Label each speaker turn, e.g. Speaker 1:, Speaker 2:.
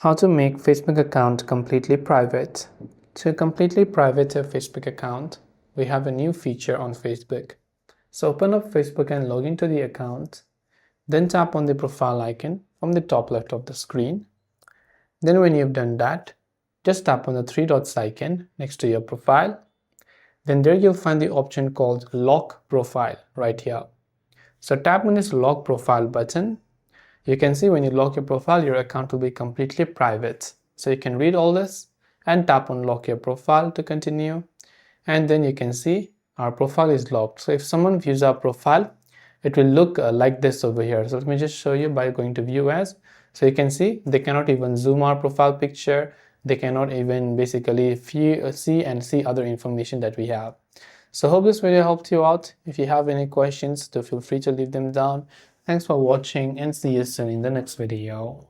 Speaker 1: How to make Facebook account completely private. To completely private a Facebook account, we have a new feature on Facebook. So open up Facebook and log into the account. Then tap on the profile icon from the top left of the screen. Then when you've done that, just tap on the three dots icon next to your profile. Then there you'll find the option called Lock Profile right here. So tap on this Lock Profile button. You can see when you lock your profile, your account will be completely private. So you can read all this and tap on lock your profile to continue. And then you can see our profile is locked. So if someone views our profile, it will look like this over here. So let me just show you by going to view as. So you can see they cannot even zoom our profile picture. They cannot even basically see other information that we have. So hope this video helped you out. If you have any questions, feel free to leave them down. Thanks for watching and see you soon in the next video.